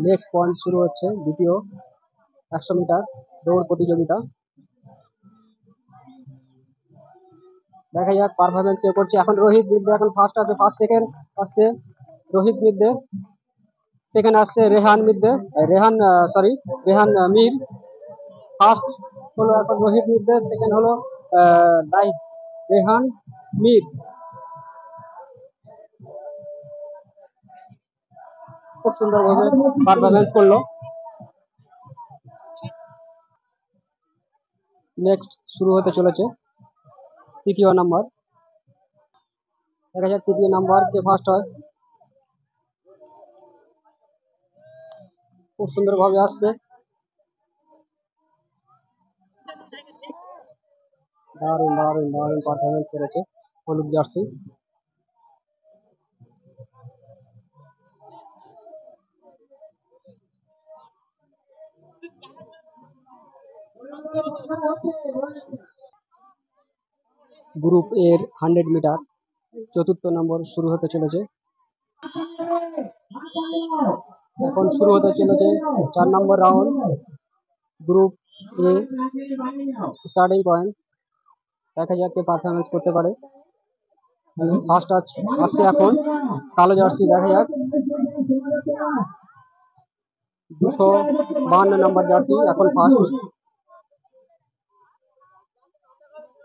Next point শুরু হচ্ছে দ্বিতীয় 100 মিটার দৌড় প্রতিযোগিতা। দেখা যাক পারফরমেন্স কে করছে। এখন রোহিত মিদ্দে এখন ফার্স্ট আছে, ফার্স্ট সেকেন্ড আসছে রোহিত মিদ্দে, সেকেন্ড আসছে রেহান মিদ্দে, রেহান মীর। ফার্স্ট হলো এখন রোহিত মিদ্দে, সেকেন্ড হলো রেহান মীর। খুব সুন্দরভাবে পারফরমেন্স করলো। নেক্সট শুরু হতে চলেছে তৃতীয় নাম্বার। দেখা যাক তৃতীয় নাম্বার কে ফার্স্ট হয়। খুব সুন্দরভাবে আসছে, দারুণ দারুণ দারুণ পারফরমেন্স করেছে হলুদ জার্সি। গ্রুপ এর 100 মিটার চতুর্থ নম্বর শুরু হতে চলেছে। এখন শুরু হতে চলেছে 4 number round. Group A starting point. দেখা যাক কে পারফরমেন্স করতে পারে। ফার্স্ট আসছে এখন কালো জার্সি। দেখা যাক 252 নম্বর জার্সি এখন ফার্স্ট।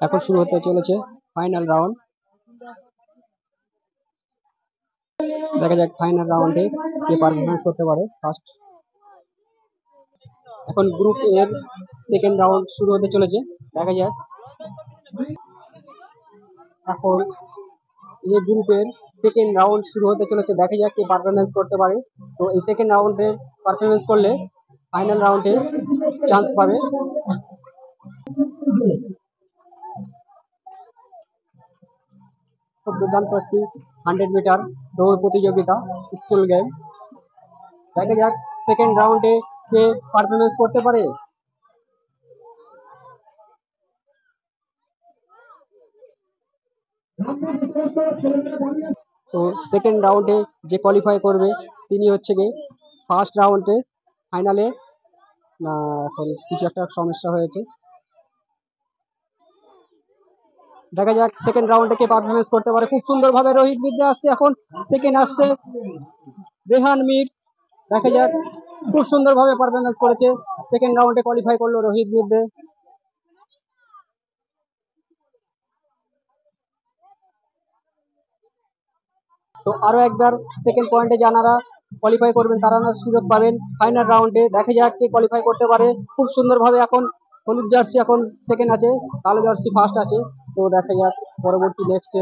এখন শুরু হতে চলেছে ফাইনাল রাউন্ড। দেখা যাক ফাইনাল রাউন্ডে কে পারফরমেন্স করতে পারে ফার্স্ট। এখন গ্রুপ এর সেকেন্ড রাউন্ড শুরু হতে চলেছে। দেখা যাক এখন এই গ্রুপের সেকেন্ড রাউন্ড শুরু হতে চলেছে। দেখা যাক কে পারফরমেন্স করতে পারে। তো এই সেকেন্ড রাউন্ডে পারফরমেন্স করলে ফাইনাল রাউন্ডে চান্স পাবে। খুব দুর্দান্ত একটি 100 মিটার দৌড় প্রতিযোগিতা, স্কুল গেম। দেখা যাক সেকেন্ড রাউন্ডে কে পারফরমেন্স করতে পারে। তো সেকেন্ড রাউন্ডে যে কোয়ালিফাই করবে তিনি হচ্ছে গিয়ে ফার্স্ট রাউন্ডে ফাইনালে। না এখন কিছু একটা সমস্যা হয়েছে। দেখা যাক সেকেন্ড রাউন্ডে কে পারফরমেন্স করতে পারে। খুব সুন্দরভাবে রোহিত বিদ্যা আসছে, এখন সেকেন্ড আসছে রেহান মীর। দেখা যাক খুব সুন্দরভাবে পারফরমেন্স করেছে, সেকেন্ড রাউন্ডে কোয়ালিফাই করলো রোহিত বিদ্যা। তো আরো একবার সেকেন্ড পয়েন্টে যারা কোয়ালিফাই করবেন তারা সুযোগ পাবেন ফাইনাল রাউন্ডে। দেখা যাক কে কোয়ালিফাই করতে পারে। খুব সুন্দরভাবে এখন হলুদ জার্সি এখন সেকেন্ড আছে, কালো জার্সি ফার্স্ট আছে। তো দেখা যাক পরবর্তী নেক্সটে